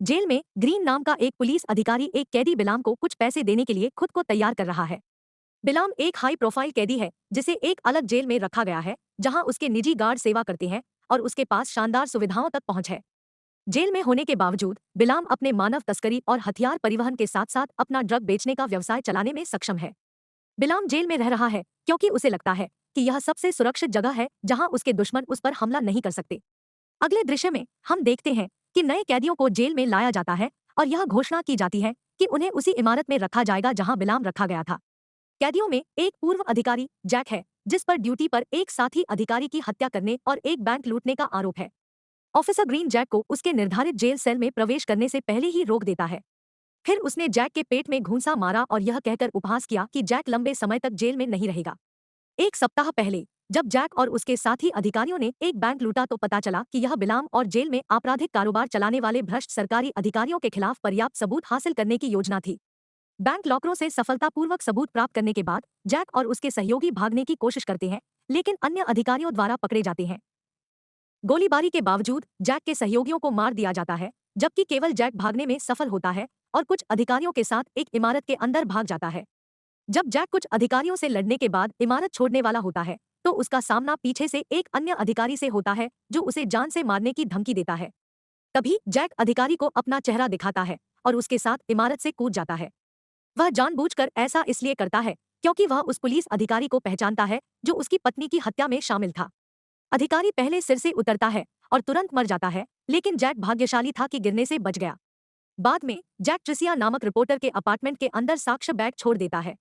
Jail में green नाम का एक पुलिस अधिकारी एक कैदी बिलाम को कुछ पैसे देने के लिए खुद को तैयार कर रहा है। बिलाम एक हाई प्रोफाइल कैदी है जिसे एक अलग जेल में रखा गया है, जहां उसके निजी गार्ड सेवा करते हैं और उसके पास शानदार सुविधाओं तक पहुंच है। जेल में होने के बावजूद बिलाम अपने मानव तस्करी और हथियार परिवहन के साथ साथ अपना ड्रग बेचने का व्यवसाय चलाने में सक्षम है। बिलाम जेल में रह रहा है क्योंकि उसे लगता है कि यह सबसे सुरक्षित जगह है जहां उसके दुश्मन उस पर हमला नहीं कर सकते। अगले दृश्य में हम देखते हैं कि नए कैदियों को जेल में लाया जाता है और यह घोषणा की जाती है कि उन्हें उसी इमारत में रखा जाएगा जहां बिलाम रखा गया था। कैदियों में एक पूर्व अधिकारी जैक है, जिस पर ड्यूटी पर एक साथी अधिकारी की हत्या करने और एक बैंक लूटने का आरोप है। ऑफिसर ग्रीन जैक को उसके निर्धारित जेल सेल में प्रवेश करने से पहले ही रोक देता है। फिर उसने जैक के पेट में घूंसा मारा और यह कहकर उपहास किया कि जैक लंबे समय तक जेल में नहीं रहेगा। एक सप्ताह पहले जब जैक और उसके साथी अधिकारियों ने एक बैंक लूटा तो पता चला कि यह बिलाम और जेल में आपराधिक कारोबार चलाने वाले भ्रष्ट सरकारी अधिकारियों के खिलाफ पर्याप्त सबूत हासिल करने की योजना थी। बैंक लॉकरों से सफलतापूर्वक सबूत प्राप्त करने के बाद जैक और उसके सहयोगी भागने की कोशिश करते हैं, लेकिन अन्य अधिकारियों द्वारा पकड़े जाते हैं। गोलीबारी के बावजूद जैक के सहयोगियों को मार दिया जाता है, जबकि केवल जैक भागने में सफल होता है और कुछ अधिकारियों के साथ एक इमारत के अंदर भाग जाता है। जब जैक कुछ अधिकारियों से लड़ने के बाद इमारत छोड़ने वाला होता है, तो उसका सामना पीछे से एक अन्य अधिकारी से होता है जो उसे जान से मारने की धमकी देता है। तभी जैक अधिकारी को अपना चेहरा दिखाता है और उसके साथ इमारत से कूद जाता है। वह जानबूझकर ऐसा इसलिए करता है क्योंकि वह उस पुलिस अधिकारी को पहचानता है जो उसकी पत्नी की हत्या में शामिल था। अधिकारी पहले सिर से उतरता है और तुरंत मर जाता है, लेकिन जैक भाग्यशाली था कि गिरने से बच गया। बाद में जैक ट्रिसिया नामक रिपोर्टर के अपार्टमेंट के अंदर साक्ष्य बैग छोड़ देता है।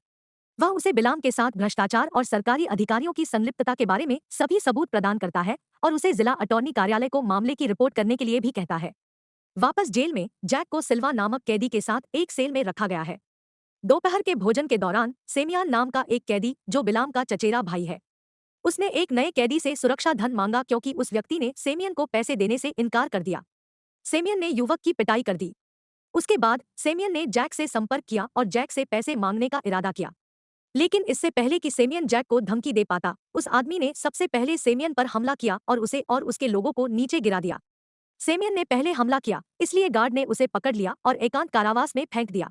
वह उसे बिलाम के साथ भ्रष्टाचार और सरकारी अधिकारियों की संलिप्तता के बारे में सभी सबूत प्रदान करता है और उसे जिला अटॉर्नी कार्यालय को मामले की रिपोर्ट करने के लिए भी कहता है। वापस जेल में जैक को सिल्वा नामक कैदी के साथ एक सेल में रखा गया है। दोपहर के भोजन के दौरान सेमियान नाम का एक कैदी, जो बिलाम का चचेरा भाई है, उसने एक नए कैदी से सुरक्षा धन मांगा क्योंकि उस व्यक्ति ने सेमियन को पैसे देने से इनकार कर दिया। सेमियन ने युवक की पिटाई कर दी। उसके बाद सेमियन ने जैक से संपर्क किया और जैक से पैसे मांगने का इरादा किया, लेकिन इससे पहले कि सेमियन जैक को धमकी दे पाता, उस आदमी ने सबसे पहले सेमियन पर हमला किया और उसे और उसके लोगों को नीचे गिरा दिया। सेमियन ने पहले हमला किया, इसलिए गार्ड ने उसे पकड़ लिया और एकांत कारावास में फेंक दिया।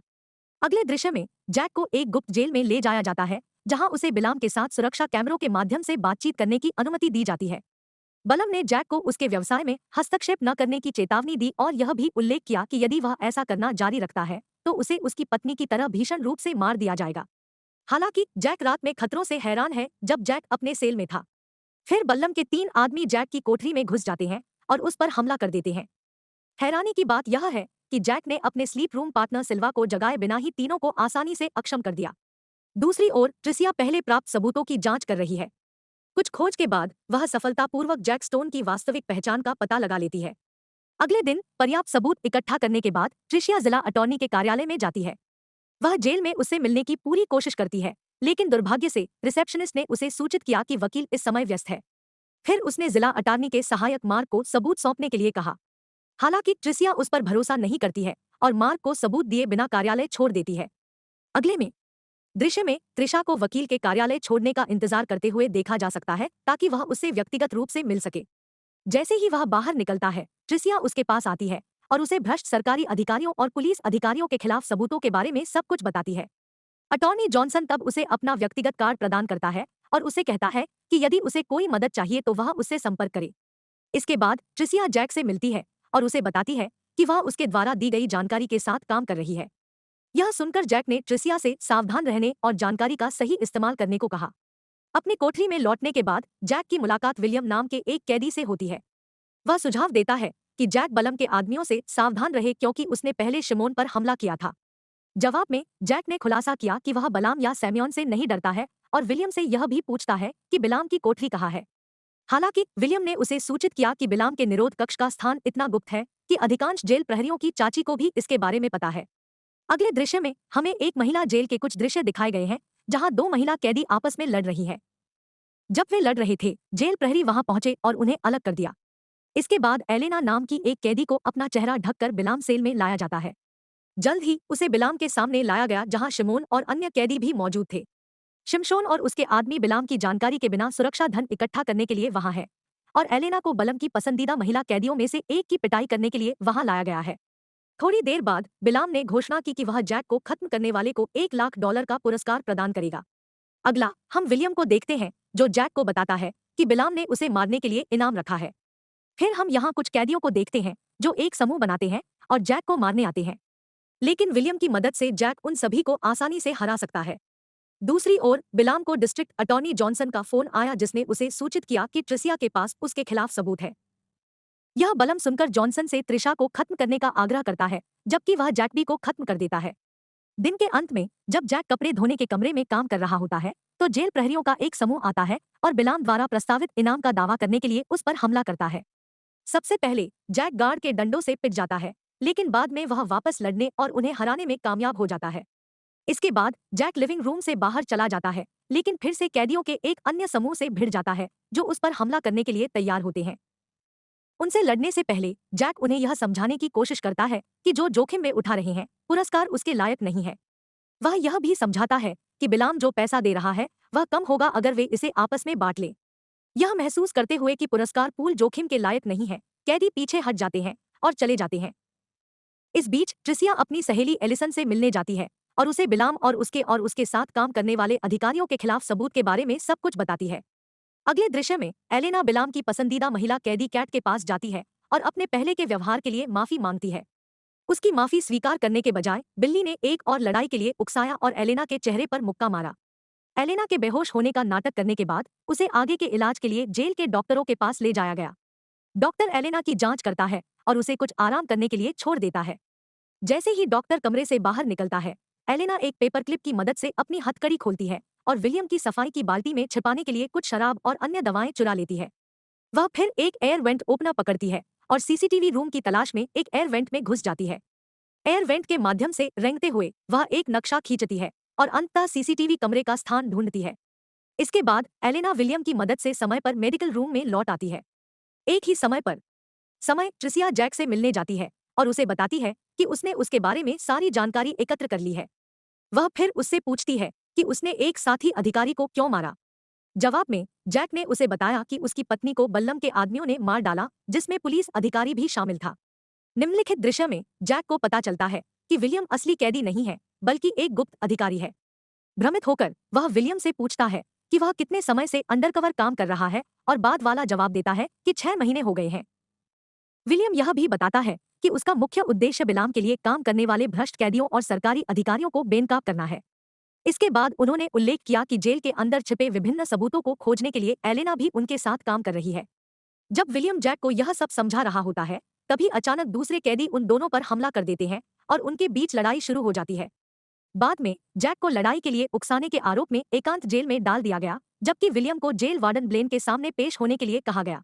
अगले दृश्य में जैक को एक गुप्त जेल में ले जाया जाता है, जहां उसे बिलाम के साथ सुरक्षा कैमरों के माध्यम से बातचीत करने की अनुमति दी जाती है। बलम ने जैक को उसके व्यवसाय में हस्तक्षेप न करने की चेतावनी दी और यह भी उल्लेख किया कि यदि वह ऐसा करना जारी रखता है तो उसे उसकी पत्नी की तरह भीषण रूप से मार दिया जाएगा। हालांकि जैक रात में खतरों से हैरान है जब जैक अपने सेल में था। फिर बल्लम के 3 आदमी जैक की कोठरी में घुस जाते हैं और उस पर हमला कर देते हैं। हैरानी की बात यह है कि जैक ने अपने स्लीप रूम पार्टनर सिल्वा को जगाए बिना ही तीनों को आसानी से अक्षम कर दिया। दूसरी ओर ट्रिसिया पहले प्राप्त सबूतों की जांच कर रही है। कुछ खोज के बाद वह सफलतापूर्वक जैक स्टोन की वास्तविक पहचान का पता लगा लेती है। अगले दिन पर्याप्त सबूत इकट्ठा करने के बाद ट्रिशिया जिला अटॉर्नी के कार्यालय में जाती है। वह जेल में उससे मिलने की पूरी कोशिश करती है, लेकिन दुर्भाग्य से रिसेप्शनिस्ट ने उसे सूचित किया कि वकील इस समय व्यस्त है। फिर उसने जिला अटॉर्नी के सहायक मार्क को सबूत सौंपने के लिए कहा। हालांकि ट्रिसिया उस पर भरोसा नहीं करती है और मार्क को सबूत दिए बिना कार्यालय छोड़ देती है। अगले में दृश्य में त्रिशा को वकील के कार्यालय छोड़ने का इंतजार करते हुए देखा जा सकता है ताकि वह उससे व्यक्तिगत रूप से मिल सके। जैसे ही वह बाहर निकलता है, ट्रिसिया उसके पास आती है और उसे भ्रष्ट सरकारी अधिकारियों और पुलिस अधिकारियों के खिलाफ सबूतों के बारे में सब कुछ बताती है। अटॉर्नी जॉनसन तब उसे अपना व्यक्तिगत कार्ड प्रदान करता है और उसे कहता है कि यदि उसे कोई मदद चाहिए तो वह उससे संपर्क करे। इसके बाद ट्रिसिया जैक से मिलती है और उसे बताती है कि वह उसके द्वारा दी गई जानकारी के साथ काम कर रही है। यह सुनकर जैक ने ट्रिसिया से सावधान रहने और जानकारी का सही इस्तेमाल करने को कहा। अपनी कोठरी में लौटने के बाद जैक की मुलाकात विलियम नाम के एक कैदी से होती है। वह सुझाव देता है कि जैक बलम के आदमियों से सावधान रहे क्योंकि उसने पहले शिमोन पर हमला किया था। जवाब में जैक ने खुलासा किया कि वह बलाम या सैम्योन से नहीं डरता है और विलियम से यह भी पूछता है कि बिलाम की कोठरी कहाँ है। हालांकि विलियम ने उसे सूचित किया कि बिलाम के निरोध कक्ष का स्थान इतना गुप्त है कि अधिकांश जेल प्रहरियों की चाची को भी इसके बारे में पता है। अगले दृश्य में हमें एक महिला जेल के कुछ दृश्य दिखाए गए हैं, जहां 2 महिला कैदी आपस में लड़ रही हैं। जब वे लड़ रहे थे, जेल प्रहरी वहां पहुंचे और उन्हें अलग कर दिया। इसके बाद एलेना नाम की एक कैदी को अपना चेहरा ढककर बिलाम सेल में लाया जाता है। जल्द ही उसे बिलाम के सामने लाया गया जहां शिमोन और अन्य कैदी भी मौजूद थे। शिमशोन और उसके आदमी बिलाम की जानकारी के बिना सुरक्षा धन इकट्ठा करने के लिए वहां है और एलेना को बलम की पसंदीदा महिला कैदियों में से एक की पिटाई करने के लिए वहां लाया गया है। थोड़ी देर बाद बिलाम ने घोषणा की कि वह जैक को खत्म करने वाले को $1 लाख का पुरस्कार प्रदान करेगा। अगला हम विलियम को देखते हैं, जो जैक को बताता है कि बिलाम ने उसे मारने के लिए इनाम रखा है। फिर हम यहाँ कुछ कैदियों को देखते हैं जो एक समूह बनाते हैं और जैक को मारने आते हैं, लेकिन विलियम की मदद से जैक उन सभी को आसानी से हरा सकता है। दूसरी ओर बिलाम को डिस्ट्रिक्ट अटॉर्नी जॉनसन का फोन आया, जिसने उसे सूचित किया कि ट्रिसिया के पास उसके खिलाफ सबूत है। यह बलम सुनकर जॉनसन से त्रिशा को खत्म करने का आग्रह करता है, जबकि वह जैक को खत्म कर देता है। दिन के अंत में जब जैक कपड़े धोने के कमरे में काम कर रहा होता है, तो जेल प्रहरियों का एक समूह आता है और बिलाम द्वारा प्रस्तावित इनाम का दावा करने के लिए उस पर हमला करता है। सबसे पहले जैक गार्ड के डंडों से पिट जाता है, लेकिन बाद में वह वापस लड़ने और उन्हें हराने में कामयाब हो जाता है। इसके बाद जैक लिविंग रूम से बाहर चला जाता है, लेकिन फिर से कैदियों के एक अन्य समूह से भिड़ जाता है जो उस पर हमला करने के लिए तैयार होते हैं। उनसे लड़ने से पहले जैक उन्हें यह समझाने की कोशिश करता है कि जो जोखिम वे उठा रहे हैं पुरस्कार उसके लायक नहीं है। वह यह भी समझाता है कि बिलाम जो पैसा दे रहा है वह कम होगा अगर वे इसे आपस में बांट लें। यह महसूस करते हुए कि पुरस्कार पूल जोखिम के लायक नहीं है, कैदी पीछे हट जाते हैं और चले जाते हैं। इस बीच ट्रिसिया अपनी सहेली एलिसन से मिलने जाती है और उसे बिलाम और उसके साथ काम करने वाले अधिकारियों के खिलाफ सबूत के बारे में सब कुछ बताती है। अगले दृश्य में एलेना बिलाम की पसंदीदा महिला कैदी कैट के पास जाती है और अपने पहले के व्यवहार के लिए माफी मांगती है। उसकी माफी स्वीकार करने के बजाय बिल्ली ने एक और लड़ाई के लिए उकसाया और एलेना के चेहरे पर मुक्का मारा। एलेना के बेहोश होने का नाटक करने के बाद उसे आगे के इलाज के लिए जेल के डॉक्टरों के पास ले जाया गया। डॉक्टर एलेना की जांच करता है और उसे कुछ आराम करने के लिए छोड़ देता है। जैसे ही डॉक्टर कमरे से बाहर निकलता है, एलेना एक पेपर क्लिप की मदद से अपनी हथकड़ी खोलती है और विलियम की सफाई की बाल्टी में छिपाने के लिए कुछ शराब और अन्य दवाएं चुरा लेती है। वह फिर एक एयर वेंट ओपनर पकड़ती है और सीसीटीवी रूम की तलाश में एक एयर वेंट में घुस जाती है। एयर वेंट के माध्यम से रेंगते हुए वह एक नक्शा खींचती है और अंततः सीसीटीवी कमरे का स्थान ढूंढती है। इसके बाद एलेना विलियम की मदद से समय पर मेडिकल रूम में लौट आती है। एक ही समय ट्रिसिया जैक से मिलने जाती है और उसे बताती है कि उसने उसके बारे में सारी जानकारी एकत्र कर ली है। वह फिर उससे पूछती है कि उसने एक साथी अधिकारी को क्यों मारा। जवाब में जैक ने उसे बताया कि उसकी पत्नी को बल्लम के आदमियों ने मार डाला, जिसमें पुलिस अधिकारी भी शामिल था। निम्नलिखित दृश्य में जैक को पता चलता है कि विलियम असली कैदी नहीं है, बल्कि एक गुप्त अधिकारी है। भ्रमित होकर वह विलियम से पूछता है कि वह कितने समय से अंडरकवर काम कर रहा है और बाद वाला जवाब देता है कि 6 महीने हो गए हैं। विलियम यह भी बताता है कि उसका मुख्य उद्देश्य बिलाम के लिए काम करने वाले भ्रष्ट कैदियों और सरकारी अधिकारियों को बेनकाब करना है। इसके बाद उन्होंने उल्लेख किया कि जेल के अंदर छिपे विभिन्न सबूतों को खोजने के लिए एलेना भी उनके साथ काम कर रही है। जब विलियम जैक को यह सब समझा रहा होता है, तभी अचानक दूसरे कैदी उन दोनों पर हमला कर देते हैं और उनके बीच लड़ाई शुरू हो जाती है। बाद में जैक को लड़ाई के लिए उकसाने के आरोप में एकांत जेल में डाल दिया गया, जबकि विलियम को जेल वार्डन ब्लेन के सामने पेश होने के लिए कहा गया।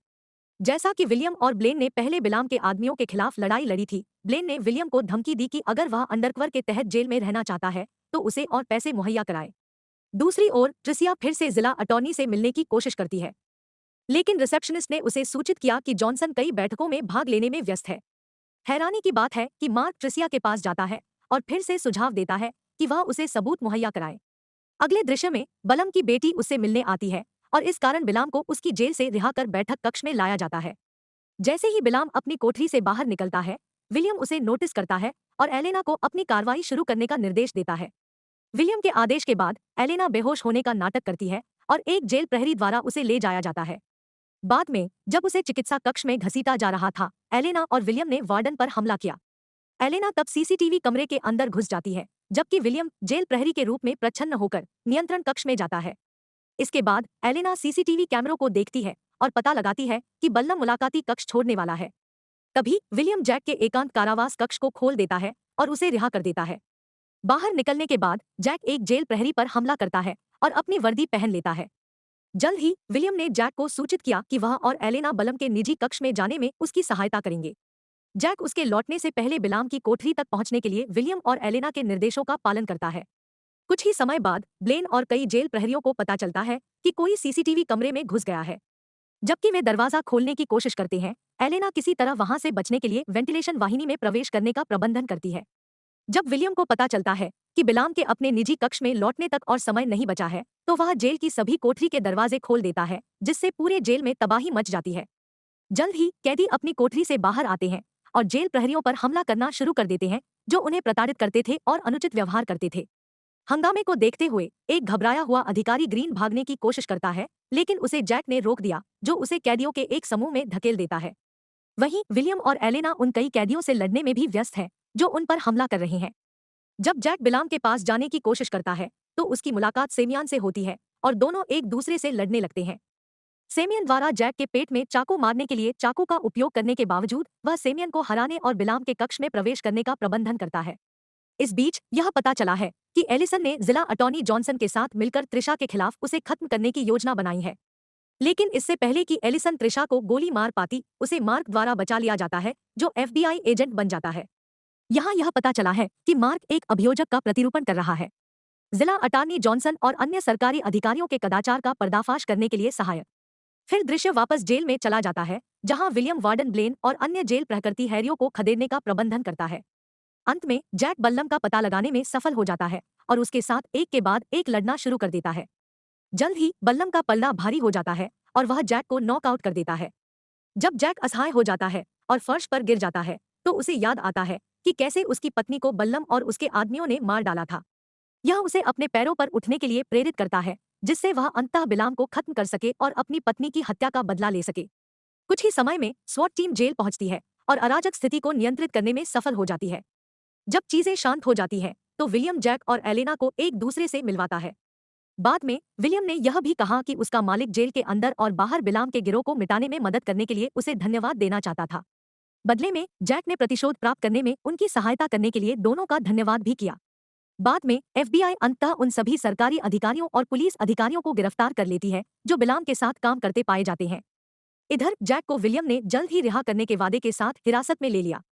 जैसा कि विलियम और ब्लेन ने पहले बिलाम के आदमियों के खिलाफ लड़ाई लड़ी थी, ब्लेन ने विलियम को धमकी दी कि अगर वह अंडरकवर के तहत जेल में रहना चाहता है तो उसे और पैसे मुहैया कराए। दूसरी ओर ट्रिसिया फिर से जिला अटॉर्नी से मिलने की कोशिश करती है, लेकिन रिसेप्शनिस्ट ने उसे सूचित किया कि जॉनसन कई बैठकों में भाग लेने में व्यस्त है। हैरानी की बात है कि मार्क ट्रिसिया के पास जाता है और फिर से सुझाव देता है कि वह उसे सबूत मुहैया कराए। अगले दृश्य में बलम की बेटी उससे मिलने आती है और इस कारण बिलाम को उसकी जेल से रिहा कर बैठक कक्ष में लाया जाता है। जैसे ही बिलाम अपनी कोठरी से बाहर निकलता है, विलियम उसे नोटिस करता है और एलेना को अपनी कार्रवाई शुरू करने का निर्देश देता है। विलियम के आदेश के बाद एलेना बेहोश होने का नाटक करती है और एक जेल प्रहरी द्वारा उसे ले जाया जाता है। बाद में जब उसे चिकित्सा कक्ष में घसीटा जा रहा था, एलेना और विलियम ने वार्डन पर हमला किया। एलेना तब सीसीटीवी कमरे के अंदर घुस जाती है, जबकि विलियम जेल प्रहरी के रूप में प्रच्छन्न होकर नियंत्रण कक्ष में जाता है। इसके बाद एलेना सीसीटीवी कैमरों को देखती है और पता लगाती है कि बल्लम मुलाकाती कक्ष छोड़ने वाला है। तभी विलियम जैक के एकांत कारावास कक्ष को खोल देता है और उसे रिहा कर देता है। बाहर निकलने के बाद जैक एक जेल प्रहरी पर हमला करता है और अपनी वर्दी पहन लेता है। जल्द ही विलियम ने जैक को सूचित किया कि वह और एलेना बलम के निजी कक्ष में जाने में उसकी सहायता करेंगे। जैक उसके लौटने से पहले बिलाम की कोठरी तक पहुंचने के लिए विलियम और एलेना के निर्देशों का पालन करता है। कुछ ही समय बाद ब्लेन और कई जेल प्रहरियों को पता चलता है कि कोई सीसीटीवी कमरे में घुस गया है। जबकि वे दरवाजा खोलने की कोशिश करते हैं, एलेना किसी तरह वहां से बचने के लिए वेंटिलेशन वाहिनी में प्रवेश करने का प्रबंधन करती है। जब विलियम को पता चलता है कि बिलाम के अपने निजी कक्ष में लौटने तक और समय नहीं बचा है, तो वह जेल की सभी कोठरी के दरवाजे खोल देता है, जिससे पूरे जेल में तबाही मच जाती है। जल्द ही कैदी अपनी कोठरी से बाहर आते हैं और जेल प्रहरियों पर हमला करना शुरू कर देते हैं, जो उन्हें प्रताड़ित करते थे और अनुचित व्यवहार करते थे। हंगामे को देखते हुए एक घबराया हुआ अधिकारी ग्रीन भागने की कोशिश करता है, लेकिन उसे जैक ने रोक दिया, जो उसे कैदियों के एक समूह में धकेल देता है। वहीं विलियम और एलेना उन कई कैदियों से लड़ने में भी व्यस्त हैं, जो उन पर हमला कर रहे हैं। जब जैक बिलाम के पास जाने की कोशिश करता है, तो उसकी मुलाकात सेमियान से होती है और दोनों एक दूसरे से लड़ने लगते हैं। सेमियन द्वारा जैक के पेट में चाकू मारने के लिए चाकू का उपयोग करने के बावजूद वह सेमियन को हराने और बिलाम के कक्ष में प्रवेश करने का प्रबंधन करता है। इस बीच यह पता चला है कि एलिसन ने जिला अटॉर्नी जॉनसन के साथ मिलकर त्रिशा के खिलाफ उसे खत्म करने की योजना बनाई है। लेकिन इससे पहले कि एलिसन त्रिशा को गोली मार पाती, उसे मार्क द्वारा बचा लिया जाता है, जो FBI एजेंट बन जाता है। यहाँ यह पता चला है कि मार्क एक अभियोजक का प्रतिरूपण कर रहा है। जिला अटॉर्नी जॉनसन और अन्य सरकारी अधिकारियों के कदाचार का पर्दाफाश करने के लिए सहायक। फिर दृश्य वापस जेल में चला जाता है, जहां विलियम वार्डन ब्लेन और अन्य जेल प्रहकर्ती हैरियो को खदेड़ने का प्रबंधन करता है। अंत में जैक बल्लम का पता लगाने में सफल हो जाता है और उसके साथ एक के बाद एक लड़ना शुरू कर देता है। जल्द ही बल्लम का पल्ला भारी हो जाता है और वह जैक को नॉकआउट कर देता है। जब जैक असहाय हो जाता है और फर्श पर गिर जाता है, तो उसे याद आता है कि कैसे उसकी पत्नी को बल्लम और उसके आदमियों ने मार डाला था। यह उसे अपने पैरों पर उठने के लिए प्रेरित करता है, जिससे वह अंततः बिलाम को खत्म कर सके और अपनी पत्नी की हत्या का बदला ले सके। कुछ ही समय में स्वॉट टीम जेल पहुंचती है और अराजक स्थिति को नियंत्रित करने में सफल हो जाती है। जब चीजें शांत हो जाती हैं, तो विलियम जैक और एलेना को एक दूसरे से मिलवाता है। बाद में विलियम ने यह भी कहा कि उसका मालिक जेल के अंदर और बाहर बिलाम के गिरोह को मिटाने में मदद करने के लिए उसे धन्यवाद देना चाहता था। बदले में जैक ने प्रतिशोध प्राप्त करने में उनकी सहायता करने के लिए दोनों का धन्यवाद भी किया। बाद में FBI अंततः उन सभी सरकारी अधिकारियों और पुलिस अधिकारियों को गिरफ्तार कर लेती है, जो बिलाम के साथ काम करते पाए जाते हैं। इधर जैक को विलियम ने जल्द ही रिहा करने के वादे के साथ हिरासत में ले लिया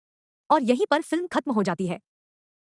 और यहीं पर फिल्म खत्म हो जाती है।